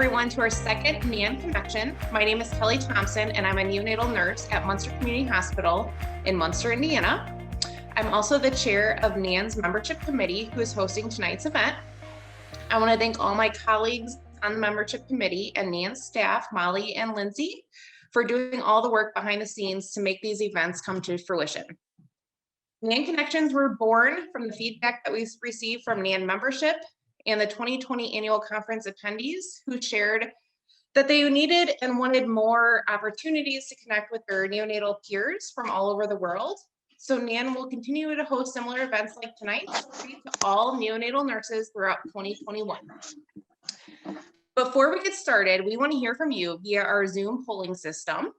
everyone to our second NANN Connection. My name is Kelly Thompson, and I'm a neonatal nurse at Munster Community Hospital in Munster, Indiana. I'm also the chair of NANN's membership committee, who is hosting tonight's event. I want to thank all my colleagues on the membership committee and NANN's staff, Molly and Lindsay, for doing all the work behind the scenes to make these events come to fruition. NANN Connections were born from the feedback that we received from NANN membership and the 2020 annual conference attendees, who shared that they needed and wanted more opportunities to connect with their neonatal peers from all over the world. So NANN will continue to host similar events like tonight to all neonatal nurses throughout 2021. Before we get started, we want to hear from you via our Zoom polling system.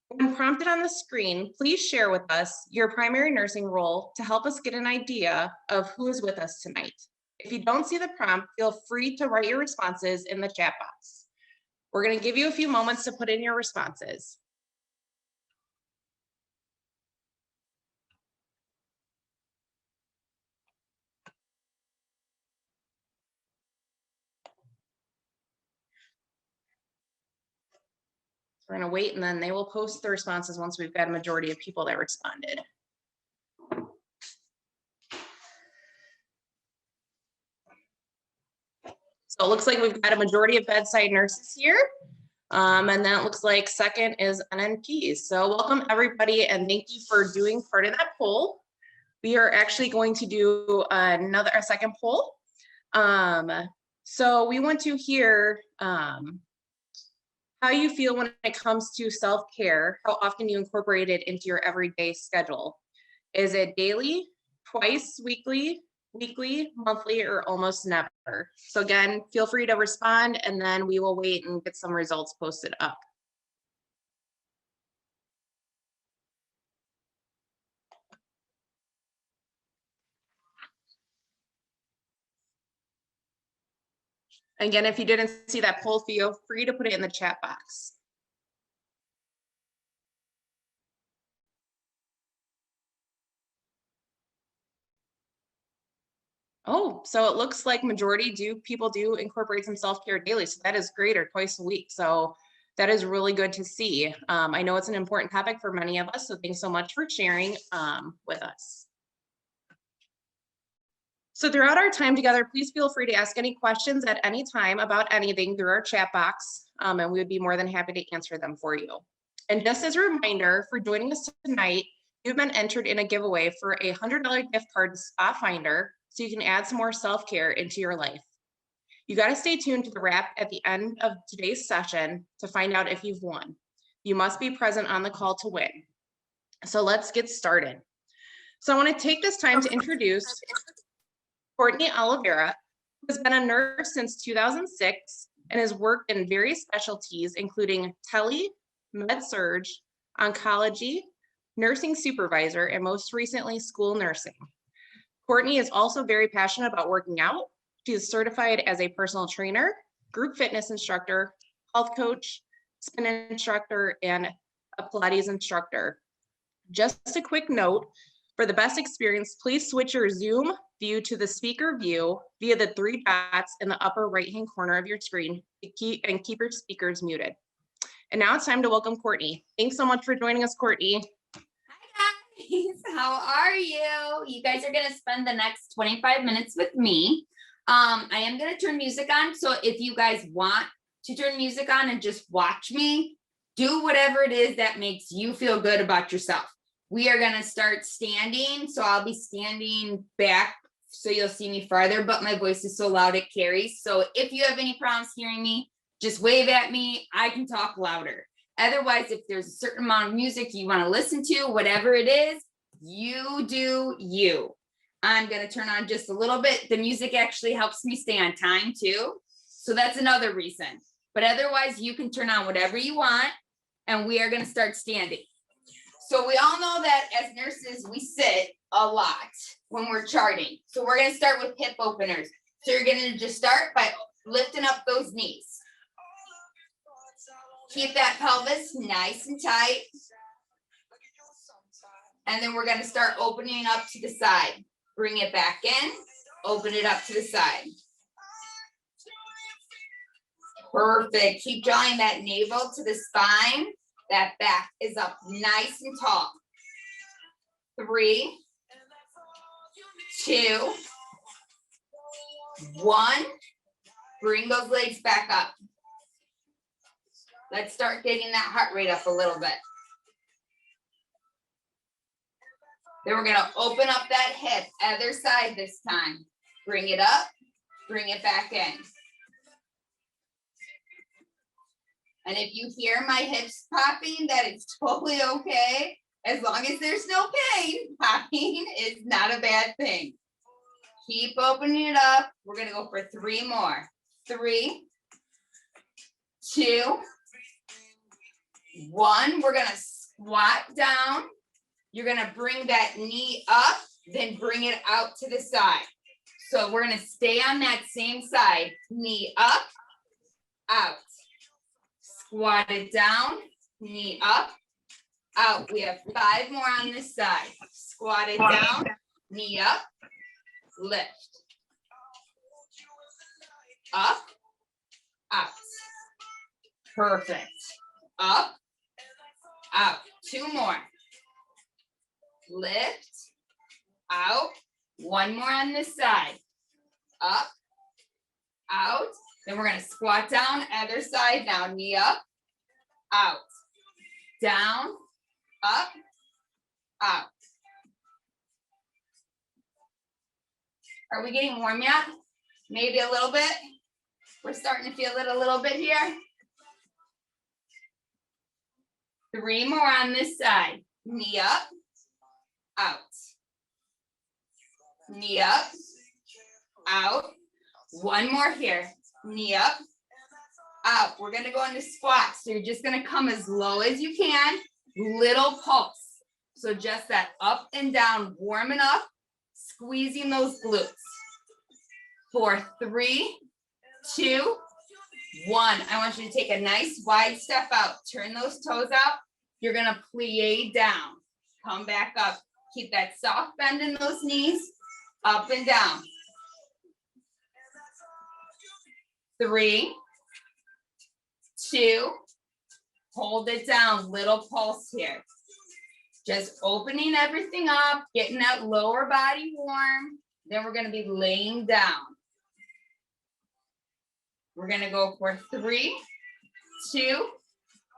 When prompted on the screen, please share with us your primary nursing role to help us get an idea of who is with us tonight. If you don't see the prompt, feel free to write your responses in the chat box. We're going to give you a few moments to put in your responses. We're going to wait, and then they will post the responses once we've got a majority of people that responded. So it looks like we've got a majority of bedside nurses here. And then it looks like second is NNPs. So welcome everybody, and thank you for doing part of that poll. We are actually going to do a second poll. So we want to hear how you feel when it comes to self-care, how often you incorporate it into your everyday schedule. Is it daily, twice weekly, monthly, or almost never? So again, feel free to respond, and then we will wait and get some results posted up. Again, if you didn't see that poll, feel free to put it in the chat box. Oh, so it looks like people do incorporate some self-care daily. So that is great, or twice a week. So that is really good to see. I know it's an important topic for many of us, so thanks so much for sharing with us. So throughout our time together, please feel free to ask any questions at any time about anything through our chat box, and we would be more than happy to answer them for you. And just as a reminder, for joining us tonight, you've been entered in a giveaway for a $100 gift card to Spa Finder, so you can add some more self-care into your life. You got to stay tuned to the wrap at the end of today's session to find out if you've won. You must be present on the call to win. So let's get started. So I want to take this time to introduce Courtney Oliveira, who has been a nurse since 2006 and has worked in various specialties, including tele, med-surg, oncology, nursing supervisor, and most recently, school nursing. Courtney is also very passionate about working out. She is certified as a personal trainer, group fitness instructor, health coach, spin instructor, and a Pilates instructor. Just a quick note, for the best experience, please switch your Zoom view to the speaker view via the 3 dots in the upper right-hand corner of your screen to keep your speakers muted. And now it's time to welcome Courtney. Thanks so much for joining us, Courtney. How are you? You guys are going to spend the next 25 minutes with me. I am going to turn music on. So if you guys want to turn music on and just watch me, do whatever it is that makes you feel good about yourself. We are going to start standing. So I'll be standing back so you'll see me farther, but my voice is so loud it carries. So if you have any problems hearing me, just wave at me. I can talk louder. Otherwise, if there's a certain amount of music you want to listen to, whatever it is, you do you. I'm going to turn on just a little bit. The music actually helps me stay on time too. So that's another reason. But otherwise, you can turn on whatever you want, and we are going to start standing. So we all know that as nurses, we sit a lot when we're charting. So we're going to start with hip openers. So you're going to just start by lifting up those knees. Keep that pelvis nice and tight. And then we're going to start opening up to the side. Bring it back in, open it up to the side. Perfect. Keep drawing that navel to the spine. That back is up nice and tall. 3, 2, 1. Bring those legs back up. Let's start getting that heart rate up a little bit. Then we're going to open up that hip, other side this time. Bring it up, bring it back in. And if you hear my hips popping, that is totally okay. As long as there's no pain, popping is not a bad thing. Keep opening it up. We're going to go for 3 more. 3, 2, 1. We're going to squat down. You're going to bring that knee up, then bring it out to the side. So we're going to stay on that same side. Knee up, out. Squat it down, knee up, out. We have 5 more on this side. Squat it down, knee up, lift. Up, out. Perfect. Up, out. 2 more. Lift, out. 1 more on this side. Up, out. Then we're going to squat down, other side now. Knee up, out. Down, up, out. Are we getting warm yet? Maybe a little bit. We're starting to feel it a little bit here. 3 more on this side. Knee up, out. Knee up, out. 1 more here. Knee up, out. We're going to go into squats. So you're just going to come as low as you can. Little pulse. So just that up and down, warming up, squeezing those glutes. 4, 3, 2, 1. I want you to take a nice wide step out. Turn those toes out. You're going to plie down. Come back up. Keep that soft bend in those knees. Up and down. 3, 2, hold it down. Little pulse here. Just opening everything up, getting that lower body warm. Then we're going to be laying down. We're going to go for 3, 2,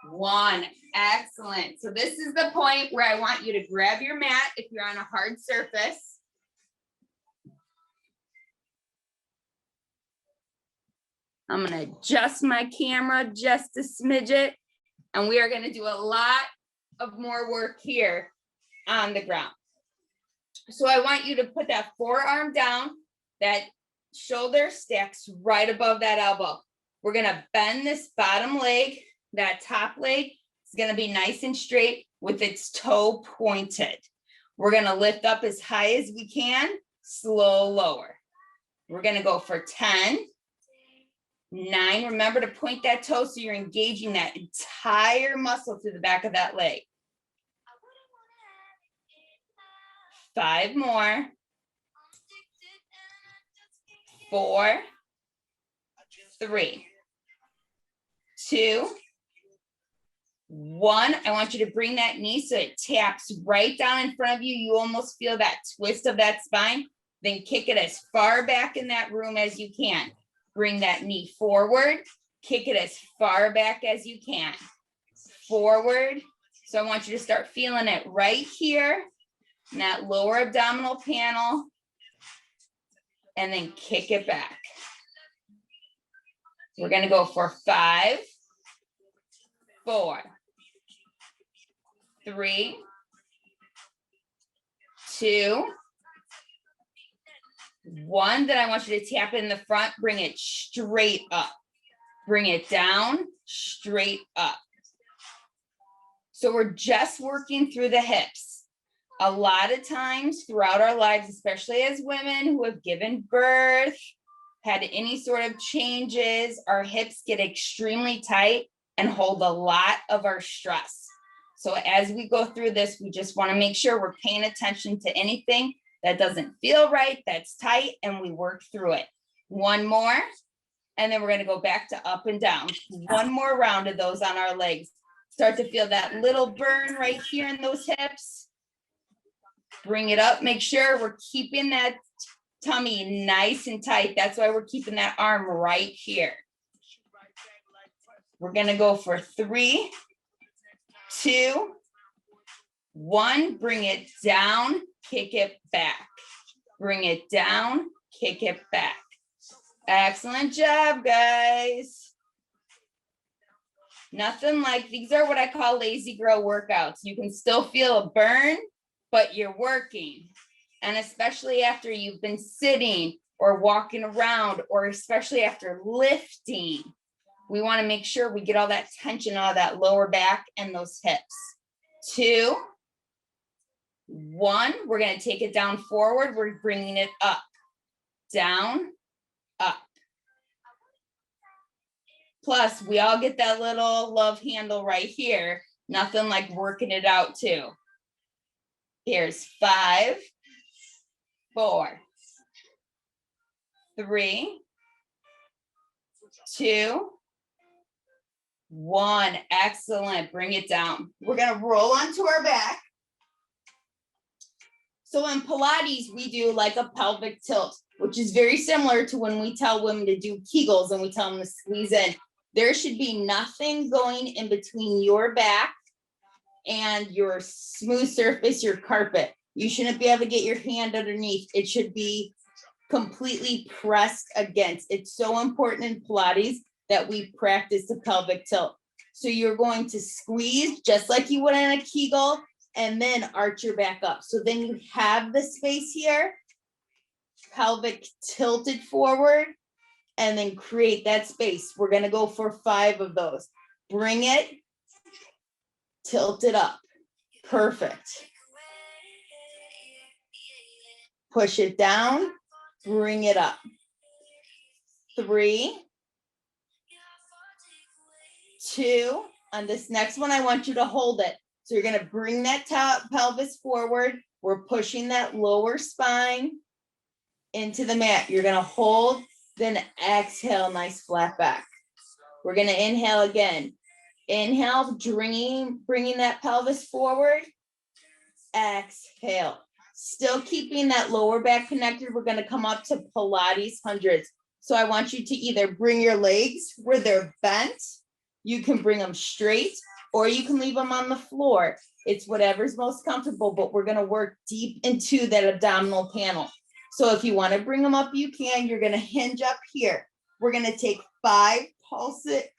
1. Excellent. So this is the point where I want you to grab your mat if you're on a hard surface. I'm going to adjust my camera just a smidget, and we are going to do a lot of more work here on the ground. So I want you to put that forearm down, that shoulder stacks right above that elbow. We're going to bend this bottom leg. That top leg is going to be nice and straight with its toe pointed. We're going to lift up as high as we can, slow lower. We're going to go for 10. 9, remember to point that toe so you're engaging that entire muscle through the back of that leg. 5 more. 4, 3, 2, 1. I want you to bring that knee so it taps right down in front of you. You almost feel that twist of that spine. Then kick it as far back in that room as you can. Bring that knee forward, kick it as far back as you can. Forward. So I want you to start feeling it right here in that lower abdominal panel. And then kick it back. We're going to go for 5, 4, 3, 2, 1. Then I want you to tap in the front, bring it straight up. Bring it down, straight up. So we're just working through the hips. A lot of times throughout our lives, especially as women who have given birth, had any sort of changes, our hips get extremely tight and hold a lot of our stress. So as we go through this, we just want to make sure we're paying attention to anything that doesn't feel right, that's tight, and we work through it. 1 more. And then we're gonna go back to up and down. One more round of those on our legs. Start to feel that little burn right here in those hips. Bring it up, make sure we're keeping that tummy nice and tight. That's why we're keeping that arm right here. We're gonna go for 3, 2, 1. Bring it down, kick it back. Bring it down, kick it back. Excellent job, guys. Nothing like, these are what I call lazy girl workouts. You can still feel a burn, but you're working. And especially after you've been sitting or walking around, or especially after lifting, we want to make sure we get all that tension out of that lower back and those hips. 2, 1, we're going to take it down forward. We're bringing it up, down, up. Plus, we all get that little love handle right here. Nothing like working it out too. Here's 5, 4, 3, 2, 1. Excellent. Bring it down. We're going to roll onto our back. So in Pilates, we do like a pelvic tilt, which is very similar to when we tell women to do Kegels and we tell them to squeeze in. There should be nothing going in between your back and your smooth surface, your carpet. You shouldn't be able to get your hand underneath. It should be completely pressed against. It's so important in Pilates that we practice the pelvic tilt. So you're going to squeeze just like you would in a Kegel and then arch your back up. So then you have the space here, pelvic tilted forward, and then create that space. We're gonna go for 5 of those. Bring it, tilt it up. Perfect. Push it down, bring it up. 3, 2, on this next one, I want you to hold it. So you're gonna bring that top pelvis forward. We're pushing that lower spine into the mat. You're gonna hold, then exhale, nice flat back. We're gonna inhale again. Inhale, bringing that pelvis forward. Exhale. Still keeping that lower back connected. We're gonna come up to Pilates hundreds. So I want you to either bring your legs where they're bent. You can bring them straight, or you can leave them on the floor. It's whatever's most comfortable, but we're gonna work deep into that abdominal panel. So if you want to bring them up, you can. You're going to hinge up here. We're going to take 5 pulses,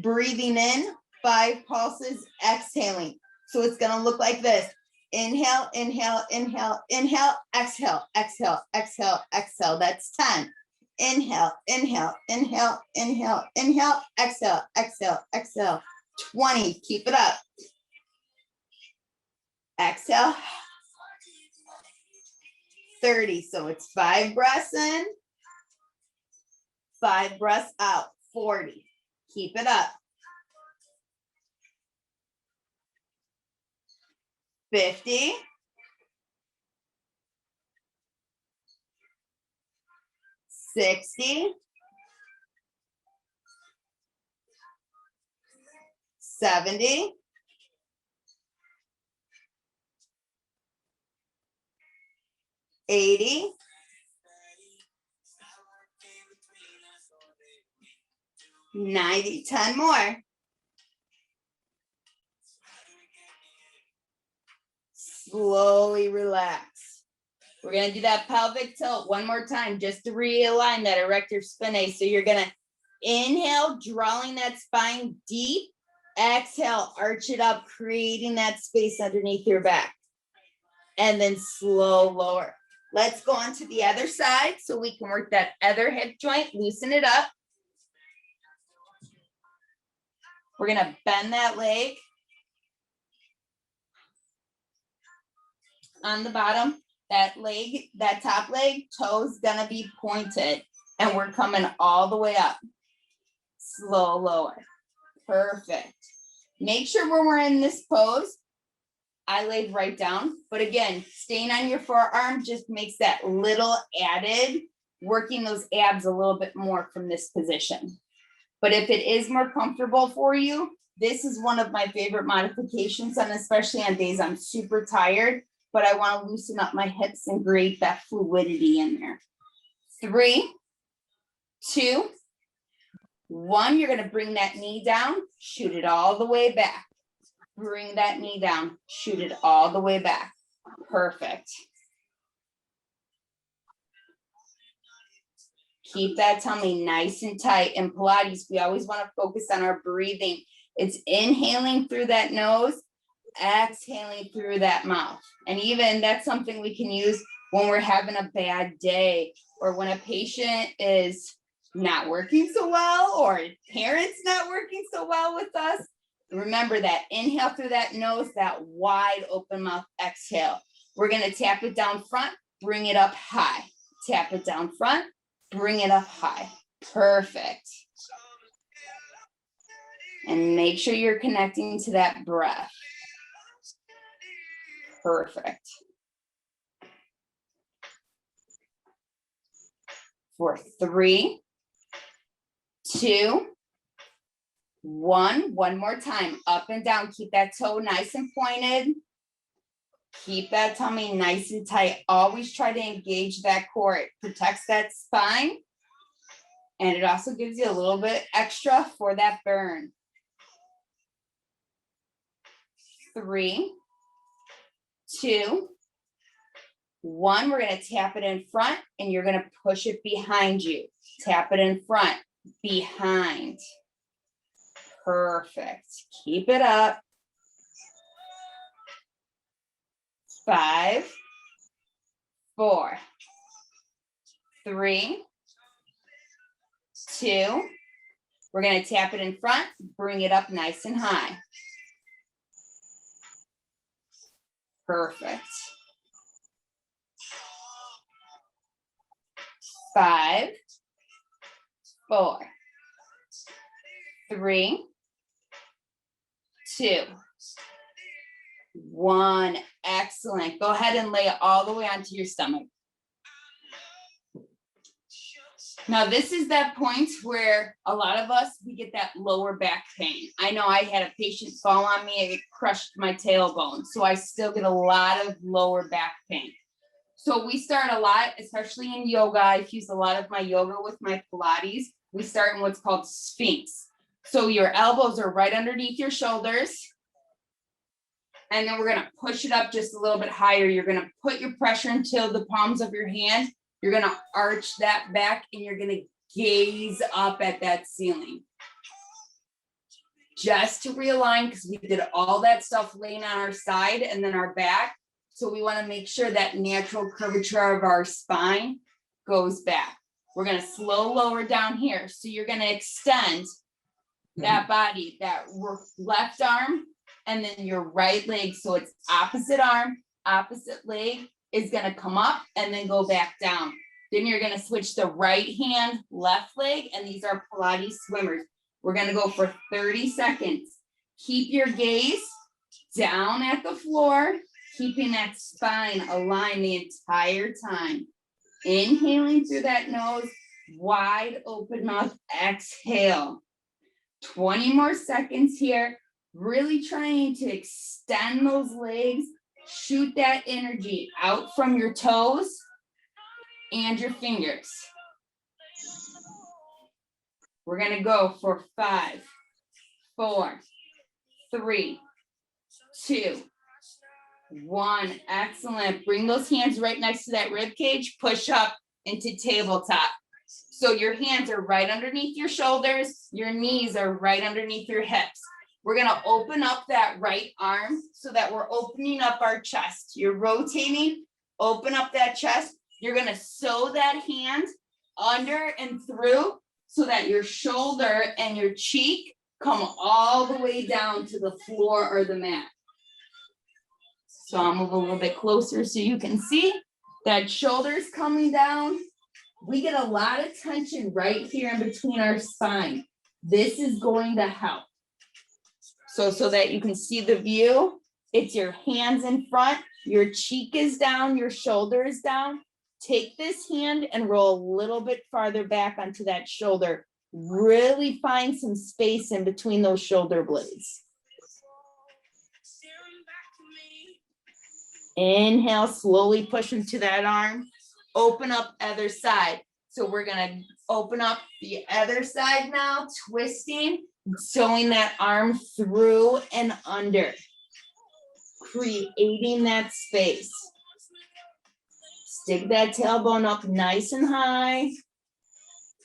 breathing in, 5 pulses, exhaling. So it's going to look like this. Inhale, inhale, inhale, inhale, exhale, exhale, exhale, exhale. That's 10. Inhale, inhale, inhale, inhale, inhale, exhale, exhale, exhale. 20. Keep it up. Exhale. 30. So it's 5 breaths in, 5 breaths out. 40. Keep it up. 50. 60. 70. 80. 90. 10 more. Slowly relax. We're going to do that pelvic tilt one more time just to realign that erector spinae. So you're going to inhale, drawing that spine deep. Exhale, arch it up, creating that space underneath your back. And then slow lower. Let's go on to the other side so we can work that other hip joint, loosen it up. We're going to bend that leg on the bottom. That leg, that top leg, toe's going to be pointed. And we're coming all the way up. Slow lower. Perfect. Make sure when we're in this pose, I laid right down, but again, staying on your forearm just makes that little added working those abs a little bit more from this position. But if it is more comfortable for you, this is one of my favorite modifications, and especially on days I'm super tired, but I want to loosen up my hips and create that fluidity in there. 3, 2, 1. You're going to bring that knee down, shoot it all the way back. Bring that knee down, shoot it all the way back. Perfect. Keep that tummy nice and tight. In Pilates, we always want to focus on our breathing. It's inhaling through that nose, exhaling through that mouth. And even that's something we can use when we're having a bad day, or when a patient is not working so well, or parents not working so well with us. Remember that inhale through that nose, that wide open mouth exhale. We're going to tap it down front, bring it up high. Tap it down front, bring it up high. Perfect. And make sure you're connecting to that breath. Perfect. For 3, 2, 1. One more time. Up and down. Keep that toe nice and pointed. Keep that tummy nice and tight. Always try to engage that core. It protects that spine. And it also gives you a little bit extra for that burn. 3, 2, 1. We're going to tap it in front, and you're going to push it behind you. Tap it in front, behind. Perfect. Keep it up. 5, 4, 3, 2. We're going to tap it in front, bring it up nice and high. Perfect. 5, 4, 3, 2, 1. Excellent. Go ahead and lay it all the way onto your stomach. Now, this is that point where a lot of us, we get that lower back pain. I know I had a patient fall on me and it crushed my tailbone. So I still get a lot of lower back pain. So we start a lot, especially in yoga. I've used a lot of my yoga with my Pilates. We start in what's called Sphinx. So your elbows are right underneath your shoulders. And then we're going to push it up just a little bit higher. You're going to put your pressure into the palms of your hand. You're going to arch that back, and you're going to gaze up at that ceiling. Just to realign, because we did all that stuff laying on our side and then our back. So we want to make sure that natural curvature of our spine goes back. We're going to slow lower down here. So you're going to extend that body, that left arm, and then your right leg. So it's opposite arm, opposite leg is going to come up and then go back down. Then you're going to switch the right hand, left leg, and these are Pilates swimmers. We're going to go for 30 seconds. Keep your gaze down at the floor, keeping that spine aligned the entire time. Inhaling through that nose, wide open mouth, exhale. 20 more seconds here. Really trying to extend those legs, shoot that energy out from your toes and your fingers. We're going to go for 5, 4, 3, 2, 1. Excellent. Bring those hands right next to that rib cage. Push up into tabletop. So your hands are right underneath your shoulders. Your knees are right underneath your hips. We're going to open up that right arm so that we're opening up our chest. You're rotating, open up that chest. You're going to sew that hand under and through so that your shoulder and your cheek come all the way down to the floor or the mat. So I'll move a little bit closer so you can see that shoulder's coming down. We get a lot of tension right here in between our spine. This is going to help. So that you can see the view, it's your hands in front, your cheek is down, your shoulder is down. Take this hand and roll a little bit farther back onto that shoulder. Really find some space in between those shoulder blades. Inhale, slowly push into that arm. Open up other side. So we're gonna open up the other side now, twisting, sewing that arm through and under, creating that space. Stick that tailbone up nice and high.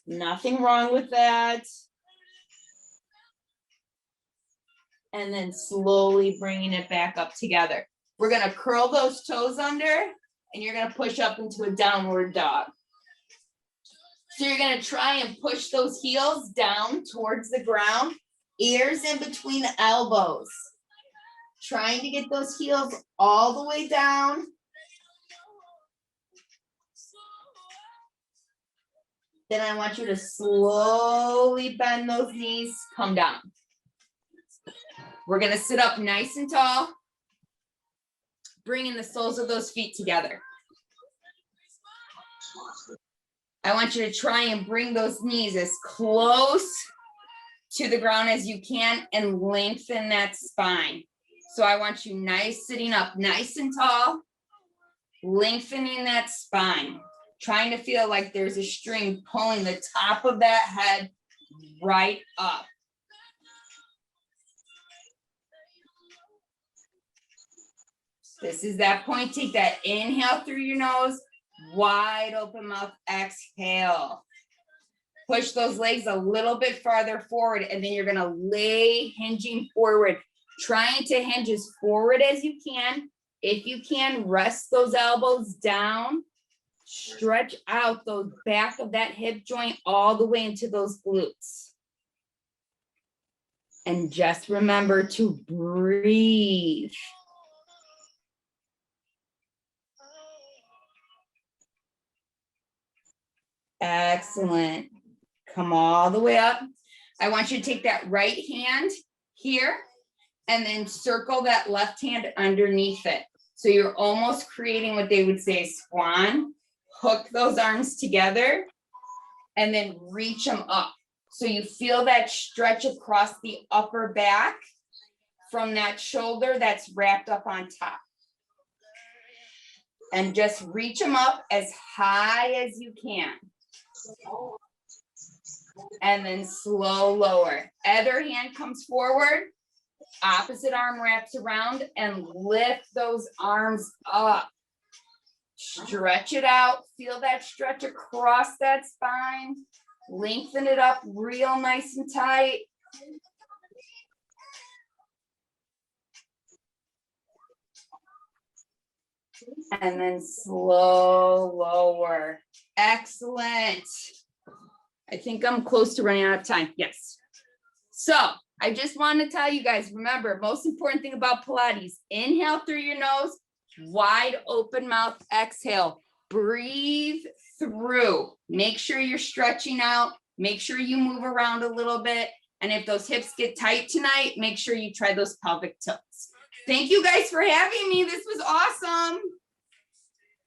Nothing wrong with that. And then slowly bringing it back up together. We're gonna curl those toes under and you're gonna push up into a downward dog. So you're gonna try and push those heels down towards the ground, ears in between the elbows. Trying to get those heels all the way down. Then I want you to slowly bend those knees, come down. We're gonna sit up nice and tall, bringing the soles of those feet together. I want you to try and bring those knees as close to the ground as you can and lengthen that spine. So I want you nice, sitting up nice and tall, lengthening that spine, trying to feel like there's a string pulling the top of that head right up. This is that point. Take that inhale through your nose, wide open mouth, exhale. Push those legs a little bit farther forward, and then you're gonna lay hinging forward, trying to hinge as forward as you can. If you can, rest those elbows down, stretch out the back of that hip joint all the way into those glutes. And just remember to breathe. Excellent. Come all the way up. I want you to take that right hand here and then circle that left hand underneath it. So you're almost creating what they would say a swan. Hook those arms together and then reach them up. So you feel that stretch across the upper back from that shoulder that's wrapped up on top. And just reach them up as high as you can. And then slow lower. Other hand comes forward, opposite arm wraps around, and lift those arms up. Stretch it out, feel that stretch across that spine. Lengthen it up real nice and tight. And then slow lower. Excellent. I think I'm close to running out of time. Yes. So I just want to tell you guys, remember, most important thing about Pilates, inhale through your nose, wide open mouth, exhale, breathe through. Make sure you're stretching out. Make sure you move around a little bit. And if those hips get tight tonight, make sure you try those pelvic tilts. Thank you guys for having me. This was awesome.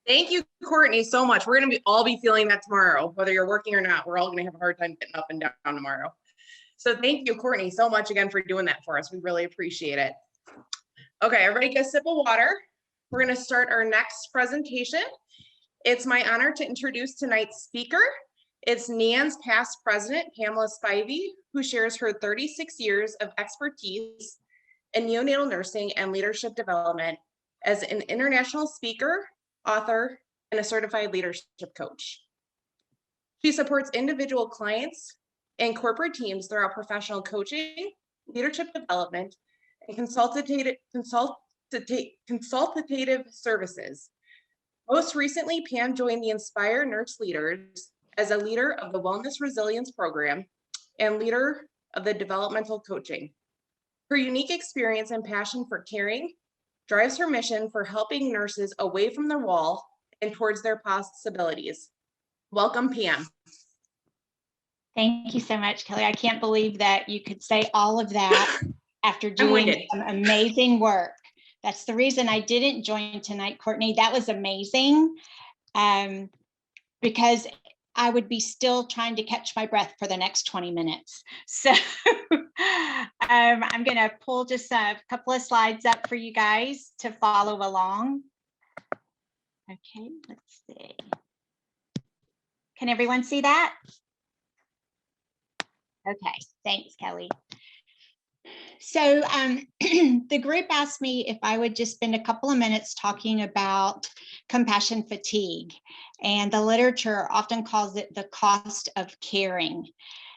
Thank you, Courtney, so much. We're going to all be feeling that tomorrow, whether you're working or not. We're all going to have a hard time getting up and down tomorrow. So thank you, Courtney, so much again for doing that for us. We really appreciate it. Okay, everybody get a sip of water. We're going to start our next presentation. It's my honor to introduce tonight's speaker. It's NANN's past president, Pamela Spivey, who shares her 36 years of expertise in neonatal nursing and leadership development as an international speaker, author, and a certified leadership coach. She supports individual clients and corporate teams throughout professional coaching, leadership development, and consultative services. Most recently, Pam joined the Inspire Nurse Leaders as a leader of the Wellness Resilience Program and leader of the developmental coaching. Her unique experience and passion for caring drives her mission for helping nurses away from their wall and towards their possibilities. Welcome, Pam. Thank you so much, Kelly. I can't believe that you could say all of that after doing some amazing work. That's the reason I didn't join tonight, Courtney. That was amazing. because I would be still trying to catch my breath for the next 20 minutes. So I'm going to pull just a couple of slides up for you guys to follow along. Okay, let's see. Can everyone see that? Okay, thanks, Kelly. So the group asked me if I would just spend a couple of minutes talking about compassion fatigue, and the literature often calls it the cost of caring.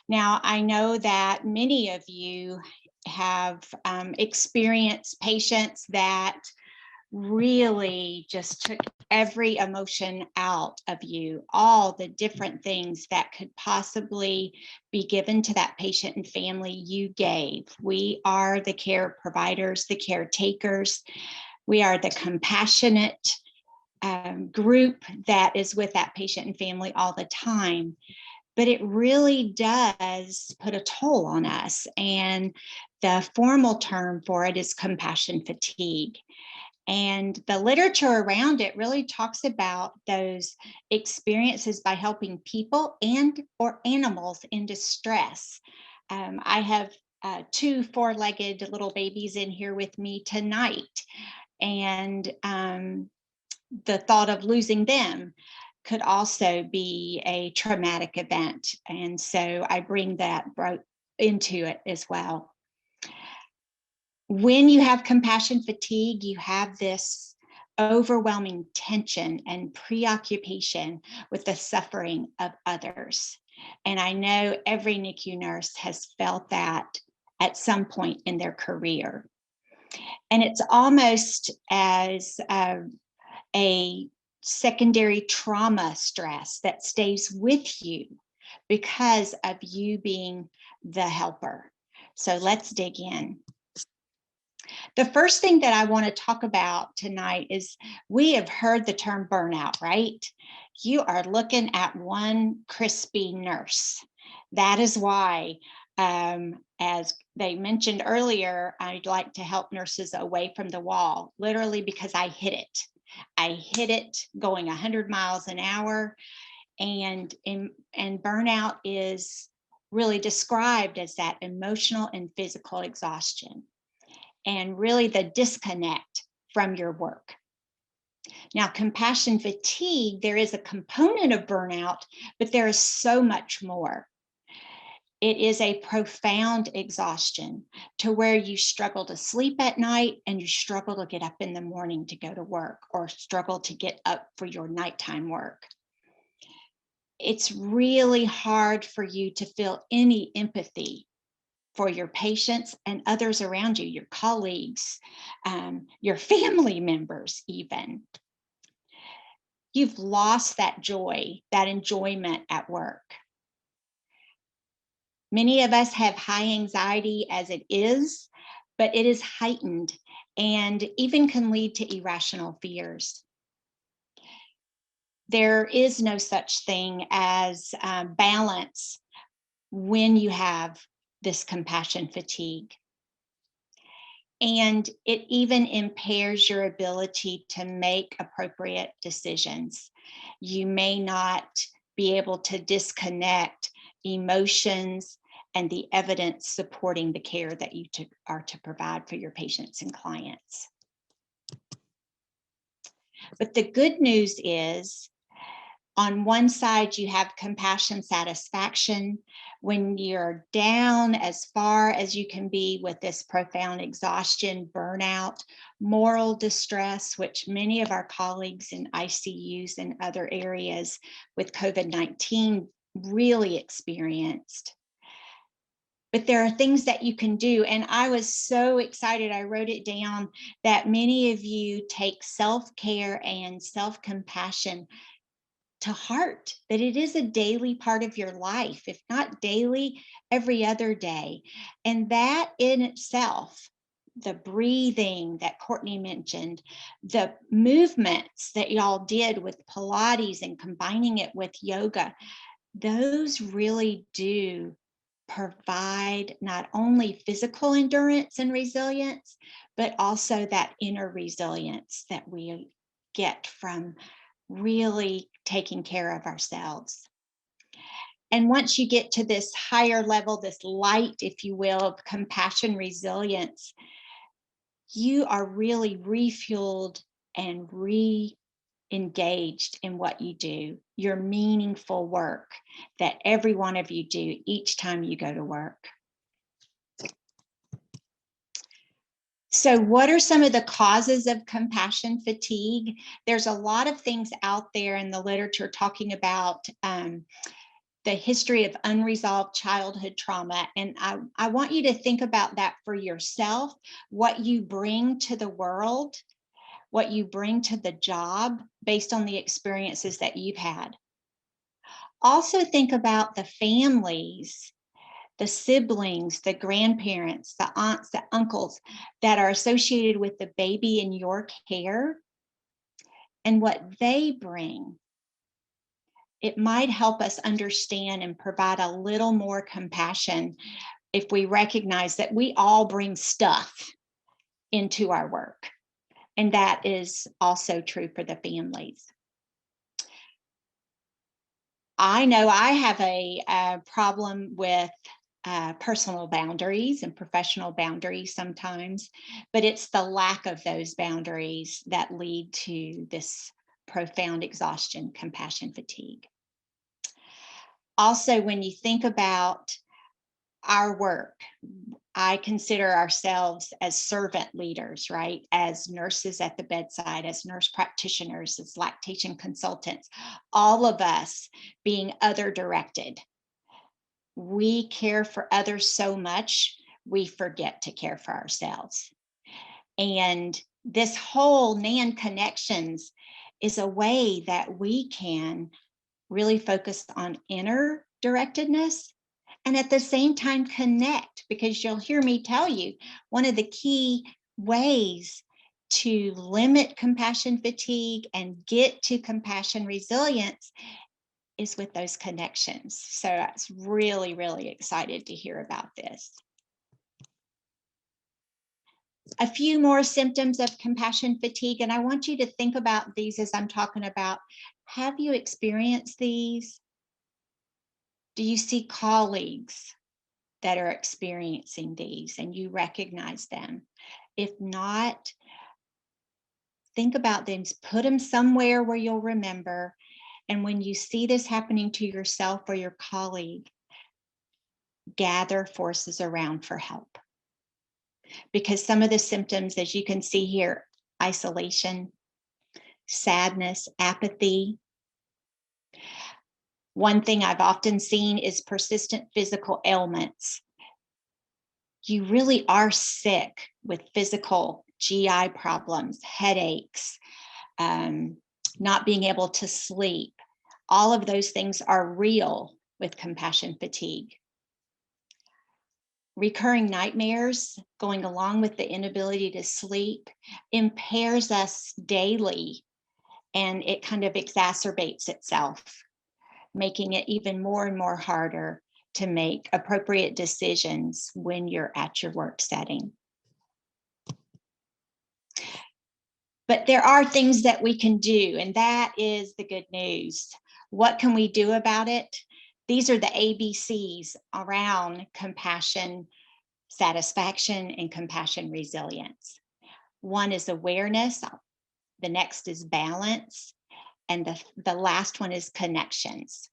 Now, I know that many of you have experienced patients that really just took every emotion out of you, all the different things that could possibly be given to that patient and family you gave. We are the care providers, the caretakers. We are the compassionate group that is with that patient and family all the time. But it really does put a toll on us. And the formal term for it is compassion fatigue. And the literature around it really talks about those experiences by helping people and or animals in distress. I have 2 4-legged little babies in here with me tonight. And the thought of losing them could also be a traumatic event. And so I bring that into it as well. When you have compassion fatigue, you have this overwhelming tension and preoccupation with the suffering of others. And I know every NICU nurse has felt that at some point in their career. And it's almost as a secondary trauma stress that stays with you because of you being the helper. So let's dig in. The first thing that I want to talk about tonight is we have heard the term burnout, right? You are looking at one crispy nurse. That is why, as they mentioned earlier, I'd like to help nurses away from the wall, literally because I hit it. I hit it going 100 miles an hour, and burnout is really described as that emotional and physical exhaustion, and really the disconnect from your work. Now, compassion fatigue, there is a component of burnout, but there is so much more. It is a profound exhaustion to where you struggle to sleep at night and you struggle to get up in the morning to go to work, or struggle to get up for your nighttime work. It's really hard for you to feel any empathy for your patients and others around you, your colleagues, your family members even. You've lost that joy, that enjoyment at work. Many of us have high anxiety as it is, but it is heightened and even can lead to irrational fears. There is no such thing as balance when you have this compassion fatigue. And it even impairs your ability to make appropriate decisions. You may not be able to disconnect emotions and the evidence supporting the care that you are to provide for your patients and clients. But the good news is, on one side, you have compassion satisfaction when you're down as far as you can be with this profound exhaustion, burnout, moral distress, which many of our colleagues in ICUs and other areas with COVID-19 really experienced. But there are things that you can do. And I was so excited, I wrote it down, that many of you take self-care and self-compassion to heart, that it is a daily part of your life, if not daily, every other day. And that in itself, the breathing that Courtney mentioned, the movements that y'all did with Pilates and combining it with yoga, those really do provide not only physical endurance and resilience, but also that inner resilience that we get from really taking care of ourselves. And once you get to this higher level, this light, if you will, of compassion resilience, you are really refueled and re-engaged in what you do, your meaningful work that every one of you do each time you go to work. So what are some of the causes of compassion fatigue? There's a lot of things out there in the literature talking about the history of unresolved childhood trauma. And I want you to think about that for yourself, what you bring to the world, what you bring to the job based on the experiences that you've had. Also think about the families, the siblings, the grandparents, the aunts, the uncles that are associated with the baby in your care and what they bring. It might help us understand and provide a little more compassion if we recognize that we all bring stuff into our work. And that is also true for the families. I know I have a problem with personal boundaries and professional boundaries sometimes, but it's the lack of those boundaries that lead to this profound exhaustion, compassion fatigue. Also, when you think about our work, I consider ourselves as servant leaders, right? As nurses at the bedside, as nurse practitioners, as lactation consultants, all of us being other directed. We care for others so much, we forget to care for ourselves. And this whole NANN Connections is a way that we can really focus on inner directedness and at the same time connect, because you'll hear me tell you, one of the key ways to limit compassion fatigue and get to compassion resilience is with those connections. So I was really, really excited to hear about this. A few more symptoms of compassion fatigue, and I want you to think about these as I'm talking about. Have you experienced these? Do you see colleagues that are experiencing these and you recognize them? If not, think about them, put them somewhere where you'll remember. And when you see this happening to yourself or your colleague, gather forces around for help. Because some of the symptoms, as you can see here, isolation, sadness, apathy. One thing I've often seen is persistent physical ailments. You really are sick with physical GI problems, headaches, not being able to sleep. All of those things are real with compassion fatigue. Recurring nightmares, going along with the inability to sleep, impairs us daily, and it kind of exacerbates itself, making it even more and more harder to make appropriate decisions when you're at your work setting. But there are things that we can do, and that is the good news. What can we do about it? These are the ABCs around compassion, satisfaction, and compassion resilience. One is awareness, the next is balance, and the last one is connections.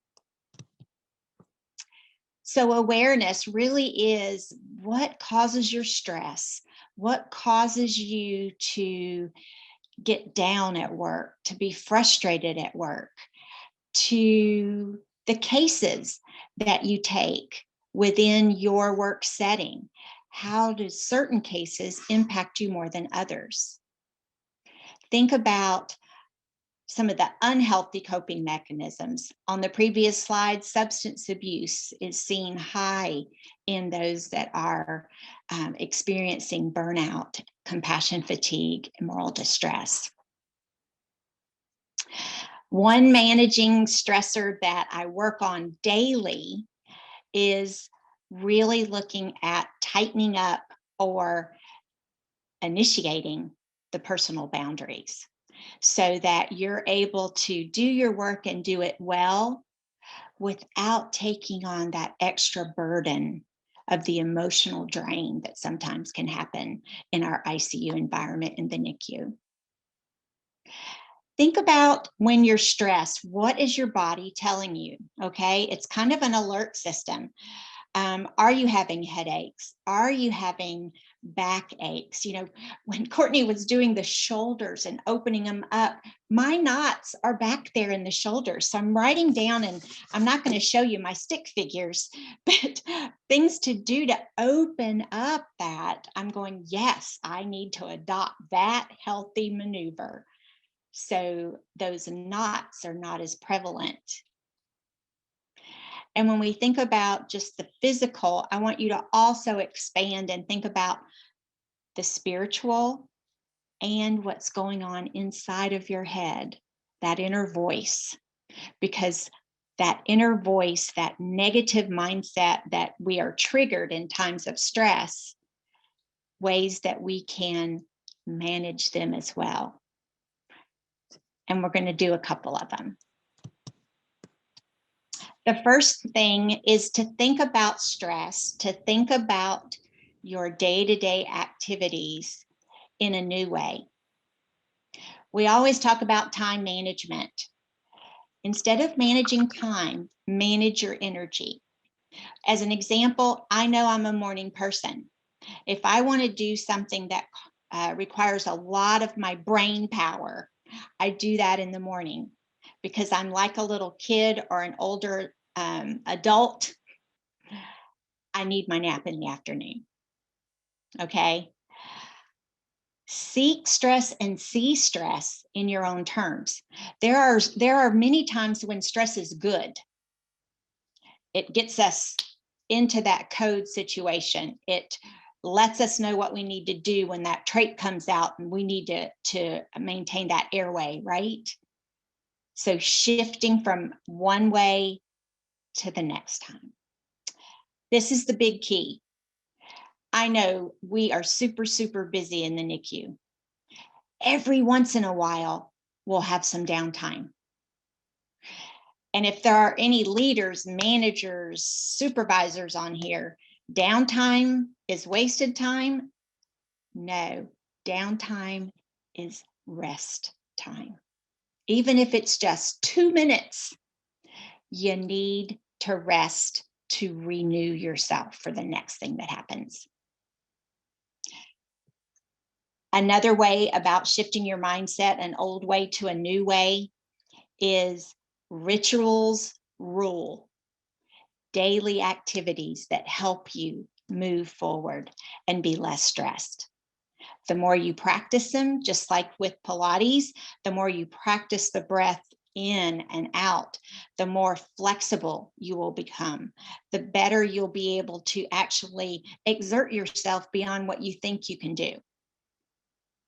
So awareness really is what causes your stress, what causes you to get down at work, to be frustrated at work, to the cases that you take within your work setting. How do certain cases impact you more than others? Think about some of the unhealthy coping mechanisms. On the previous slide, substance abuse is seen high in those that are experiencing burnout, compassion fatigue, and moral distress. One managing stressor that I work on daily is really looking at tightening up or initiating the personal boundaries. so that you're able to do your work and do it well without taking on that extra burden of the emotional drain that sometimes can happen in our ICU environment in the NICU. Think about when you're stressed, what is your body telling you? Okay, it's kind of an alert system. Are you having headaches? Are you having back aches? You know, when Courtney was doing the shoulders and opening them up, my knots are back there in the shoulders. So I'm writing down, and I'm not going to show you my stick figures, but things to do to open up that. I'm going, yes, I need to adopt that healthy maneuver, so those knots are not as prevalent. And when we think about just the physical, I want you to also expand and think about the spiritual and what's going on inside of your head, that inner voice, because that inner voice, that negative mindset that we are triggered in times of stress, ways that we can manage them as well. And we're going to do a couple of them. The first thing is to think about stress, to think about your day-to-day activities in a new way. We always talk about time management. Instead of managing time, manage your energy. As an example, I know I'm a morning person. If I want to do something that requires a lot of my brain power, I do that in the morning because I'm like a little kid or an older adult. I need my nap in the afternoon. Okay. Seek stress and see stress in your own terms. There are many times when stress is good. It gets us into that code situation. It lets us know what we need to do when that trait comes out and we need to maintain that airway, right? So shifting from one way to the next time. This is the big key. I know we are super, super busy in the NICU. Every once in a while, we'll have some downtime. And if there are any leaders, managers, supervisors on here, downtime is wasted time. No, downtime is rest time. Even if it's just 2 minutes, you need to rest to renew yourself for the next thing that happens. Another way about shifting your mindset, an old way to a new way, is rituals rule. Daily activities that help you move forward and be less stressed. The more you practice them, just like with Pilates, the more you practice the breath in and out, the more flexible you will become, the better you'll be able to actually exert yourself beyond what you think you can do.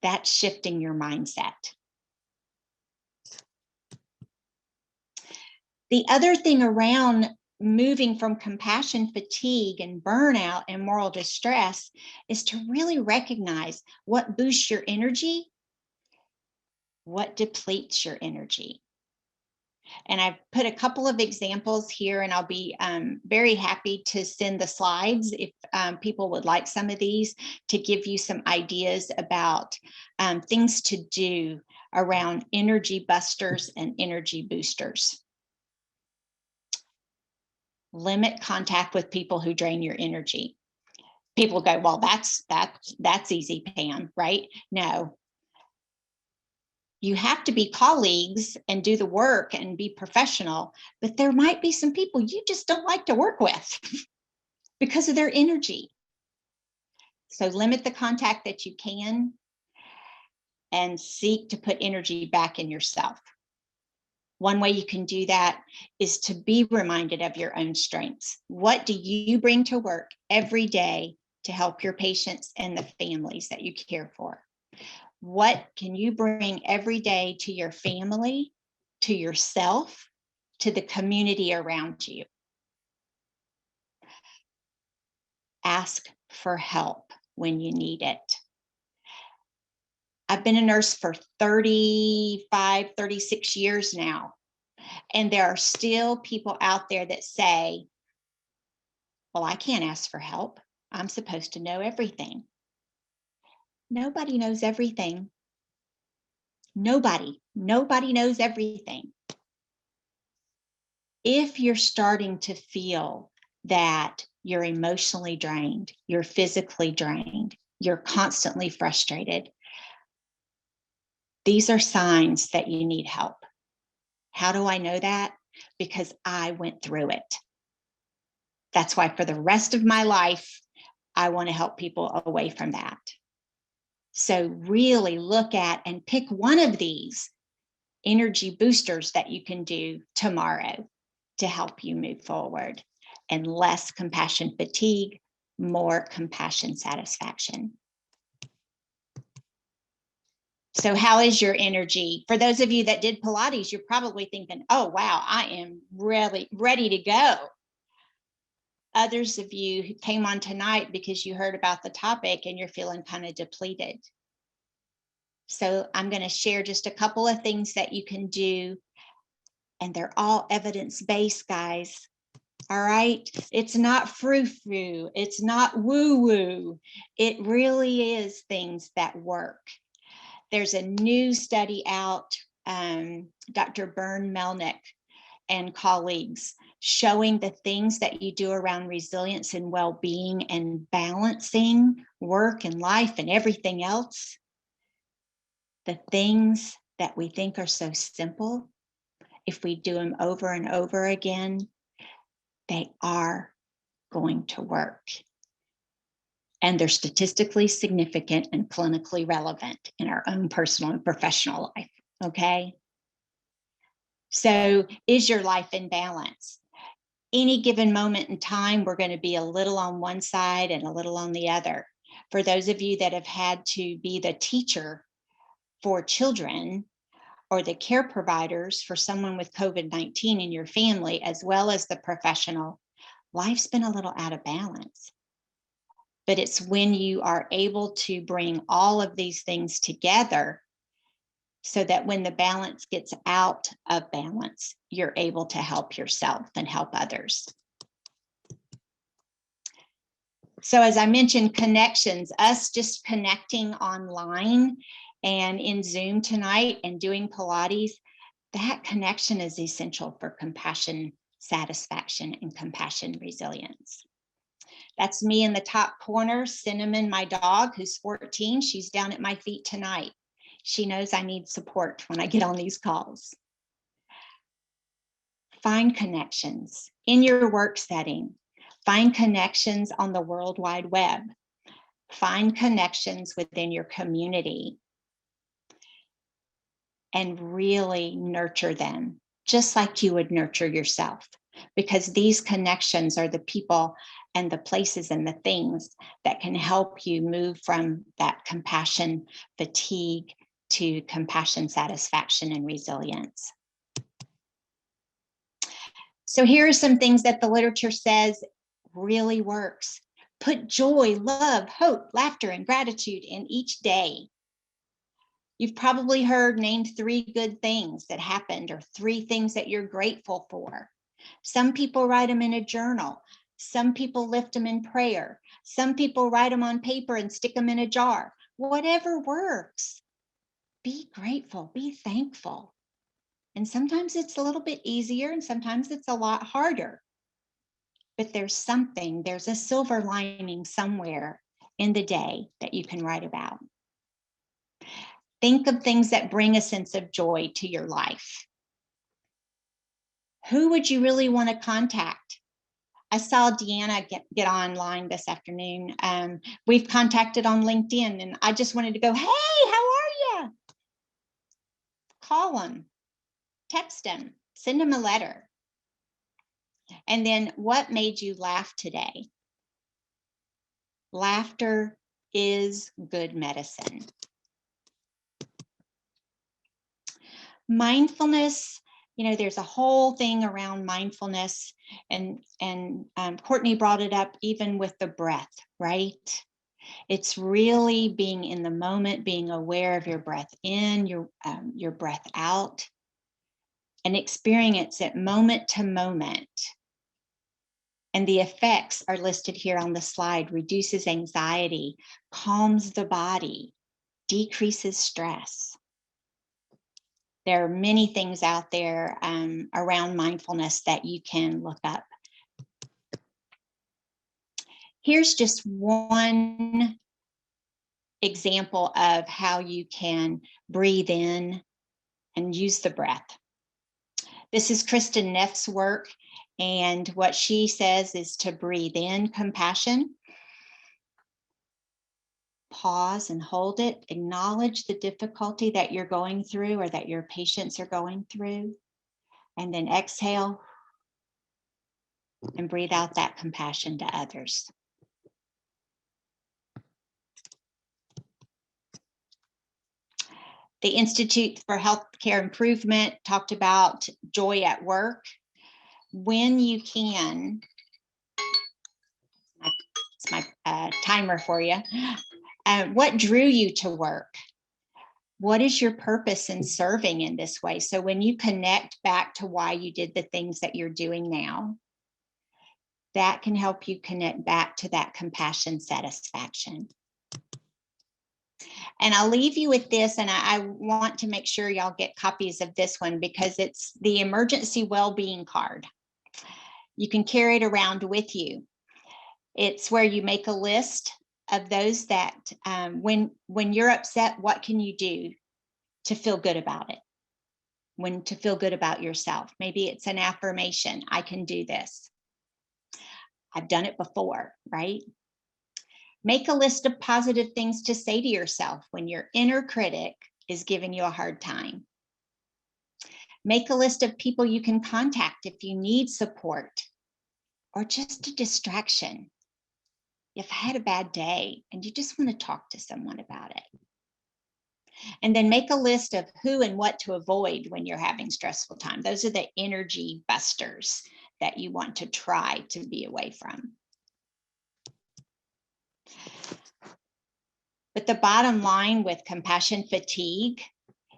That's shifting your mindset. The other thing around moving from compassion fatigue and burnout and moral distress is to really recognize what boosts your energy, what depletes your energy. And I've put a couple of examples here, and I'll be very happy to send the slides if people would like some of these to give you some ideas about things to do around energy busters and energy boosters. Limit contact with people who drain your energy. People go, well, that's easy, Pam, right? No. You have to be colleagues and do the work and be professional, but there might be some people you just don't like to work with because of their energy. So limit the contact that you can and seek to put energy back in yourself. One way you can do that is to be reminded of your own strengths. What do you bring to work every day to help your patients and the families that you care for? What can you bring every day to your family, to yourself, to the community around you? Ask for help when you need it. I've been a nurse for 35, 36 years now. And there are still people out there that say, well, I can't ask for help. I'm supposed to know everything. Nobody knows everything. Nobody knows everything. If you're starting to feel that you're emotionally drained, you're physically drained, you're constantly frustrated, these are signs that you need help. How do I know that? Because I went through it. That's why for the rest of my life, I want to help people away from that. So really look at and pick one of these energy boosters that you can do tomorrow to help you move forward. And less compassion fatigue, more compassion satisfaction. So how is your energy? For those of you that did Pilates, you're probably thinking, oh, wow, I am really ready to go. Others of you who came on tonight because you heard about the topic and you're feeling kind of depleted. So I'm going to share just a couple of things that you can do, and they're all evidence-based, guys. All right. It's not frou-frou. It's not woo-woo. It really is things that work. There's a new study out, Dr. Bern Melnick and colleagues, showing the things that you do around resilience and well-being and balancing work and life and everything else. The things that we think are so simple, if we do them over and over again, they are going to work. And they're statistically significant and clinically relevant in our own personal and professional life, okay? So is your life in balance? Any given moment in time, we're going to be a little on one side and a little on the other. For those of you that have had to be the teacher for children or the care providers for someone with COVID-19 in your family, as well as the professional, life's been a little out of balance. But it's when you are able to bring all of these things together so that when the balance gets out of balance, you're able to help yourself and help others. So as I mentioned, connections, us just connecting online and in Zoom tonight and doing Pilates, that connection is essential for compassion, satisfaction, and compassion resilience. That's me in the top corner, Cinnamon, my dog, who's 14. She's down at my feet tonight. She knows I need support when I get on these calls. Find connections in your work setting. Find connections on the World Wide Web. Find connections within your community and really nurture them, just like you would nurture yourself, because these connections are the people and the places and the things that can help you move from that compassion fatigue to compassion satisfaction and resilience. So here are some things that the literature says really works. Put joy, love, hope, laughter, and gratitude in each day. You've probably heard named 3 good things that happened or 3 things that you're grateful for. Some people write them in a journal. Some people lift them in prayer. Some people write them on paper and stick them in a jar. Whatever works. Be grateful, be thankful. And sometimes it's a little bit easier and sometimes it's a lot harder. But there's something, there's a silver lining somewhere in the day that you can write about. Think of things that bring a sense of joy to your life. Who would you really want to contact? I saw Deanna get online this afternoon. We've contacted on LinkedIn, and I just wanted to go, hey, how are you? Call them, text them, send them a letter. And then what made you laugh today? Laughter is good medicine. Mindfulness, you know, there's a whole thing around mindfulness, and Courtney brought it up even with the breath, right? It's really being in the moment, being aware of your breath in, your breath out, and experience it moment to moment. And the effects are listed here on the slide: reduces anxiety, calms the body, decreases stress. There are many things out there around mindfulness that you can look up. Here's just one example of how you can breathe in and use the breath. This is Kristen Neff's work, and what she says is to breathe in compassion, pause and hold it, acknowledge the difficulty that you're going through or that your patients are going through, and then exhale and breathe out that compassion to others. The Institute for Healthcare Improvement talked about joy at work. When you can, it's my timer for you. What drew you to work? What is your purpose in serving in this way? So when you connect back to why you did the things that you're doing now, that can help you connect back to that compassion satisfaction. And I'll leave you with this, and I want to make sure y'all get copies of this one because it's the emergency well-being card. You can carry it around with you. It's where you make a list of those that when you're upset, what can you do to feel good about it? When to feel good about yourself. Maybe it's an affirmation. I can do this. I've done it before, right? Make a list of positive things to say to yourself when your inner critic is giving you a hard time. Make a list of people you can contact if you need support or just a distraction. You've had a bad day and you just want to talk to someone about it. And then make a list of who and what to avoid when you're having stressful time. Those are the energy busters that you want to try to be away from. But the bottom line with compassion fatigue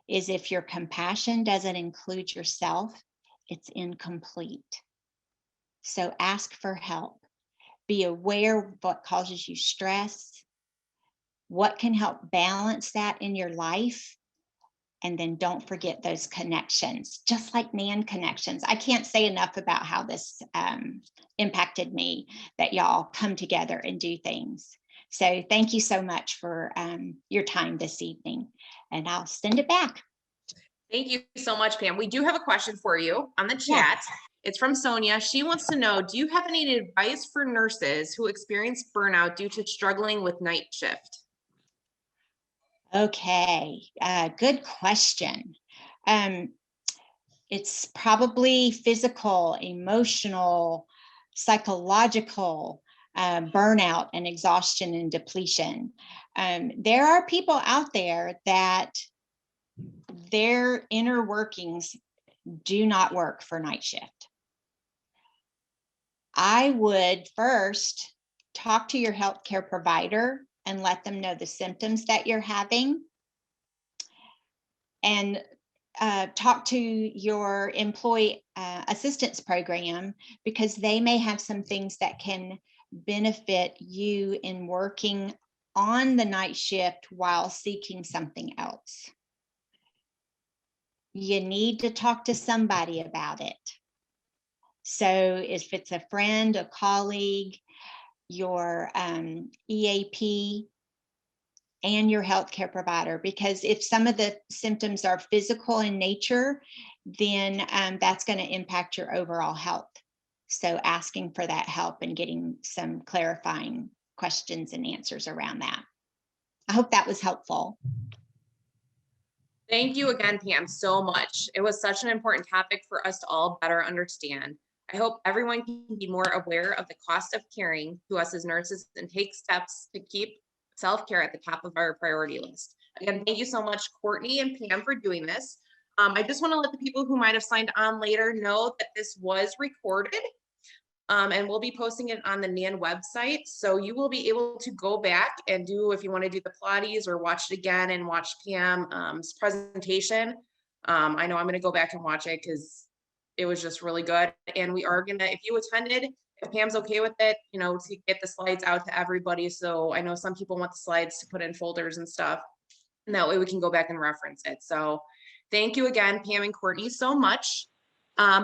is if your compassion doesn't include yourself, it's incomplete. So ask for help. Be aware of what causes you stress, what can help balance that in your life, and then don't forget those connections, just like NANN Connections. I can't say enough about how this impacted me, that y'all come together and do things. So thank you so much for your time this evening, and I'll send it back. Thank you so much, Pam. We do have a question for you on the chat. Yes. It's from Sonia. She wants to know, do you have any advice for nurses who experience burnout due to struggling with night shift? Okay, good question. It's probably physical, emotional, psychological, burnout and exhaustion and depletion. There are people out there that their inner workings do not work for night shift. I would first talk to your healthcare provider and let them know the symptoms that you're having, and talk to your employee assistance program, because they may have some things that can benefit you in working on the night shift while seeking something else. You need to talk to somebody about it. So if it's a friend, a colleague, your EAP, and your healthcare provider, because if some of the symptoms are physical in nature, then that's going to impact your overall health. So asking for that help and getting some clarifying questions and answers around that. I hope that was helpful. Thank you again, Pam, so much. It was such an important topic for us to all better understand. I hope everyone can be more aware of the cost of caring to us as nurses and take steps to keep self-care at the top of our priority list. Again, thank you so much, Courtney and Pam, for doing this. I just want to let the people who might have signed on later know that this was recorded. And we'll be posting it on the NANN website. So you will be able to go back and do, if you want to do the Pilates or watch it again and watch Pam's presentation. I know I'm going to go back and watch it because it was just really good. And we are gonna, if you attended, if Pam's okay with it, you know, to get the slides out to everybody. So I know some people want the slides to put in folders and stuff, and that way we can go back and reference it. So thank you again, Pam and Courtney, so much.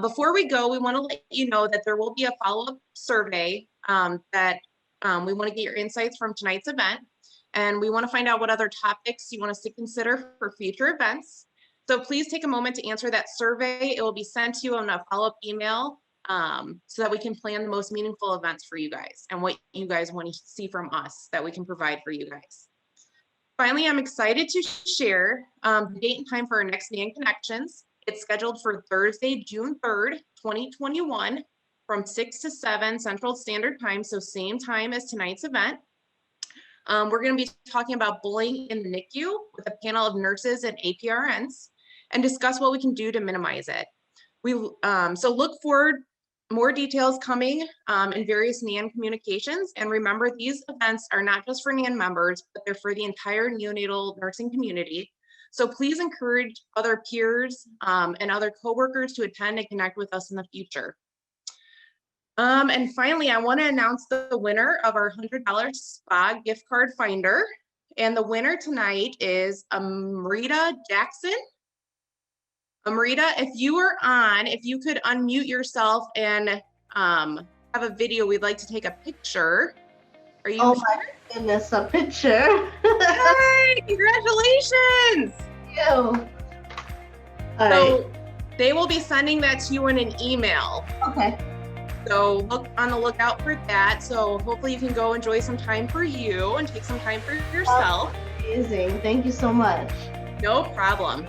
Before we go, we want to let you know that there will be a follow-up survey that we want to get your insights from tonight's event. And we want to find out what other topics you want us to consider for future events. So please take a moment to answer that survey. It will be sent to you on a follow-up email so that we can plan the most meaningful events for you guys and what you guys want to see from us that we can provide for you guys. Finally, I'm excited to share the date and time for our next NANN Connections. It's scheduled for Thursday, June 3rd, 2021 from 6 to 7 Central Standard Time, so same time as tonight's event. We're going to be talking about bullying in the NICU with a panel of nurses and APRNs and discuss what we can do to minimize it. So look forward, more details coming in various NANN communications. And remember, these events are not just for NANN members, but they're for the entire neonatal nursing community. So please encourage other peers and other coworkers to attend and connect with us in the future. And finally, I want to announce the winner of our $100 spa gift card finder. And the winner tonight is Amrita Jackson. Amrita, if you are on, if you could unmute yourself and have a video, we'd like to take a picture. Are you? Oh my goodness, a picture. Hey, congratulations. Thank you. All So right. they will be sending that to you in an email. Okay. So look on the lookout for that. So hopefully you can go enjoy some time for you and take some time for yourself. Amazing. Thank you so much. No problem.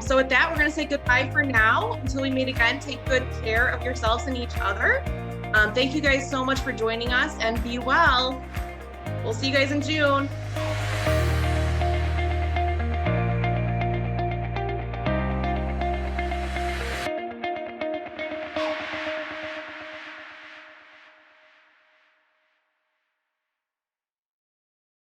So with that, we're going to say goodbye for now. Until we meet again, take good care of yourselves and each other. Thank you guys so much for joining us, and be well. We'll see you guys in June.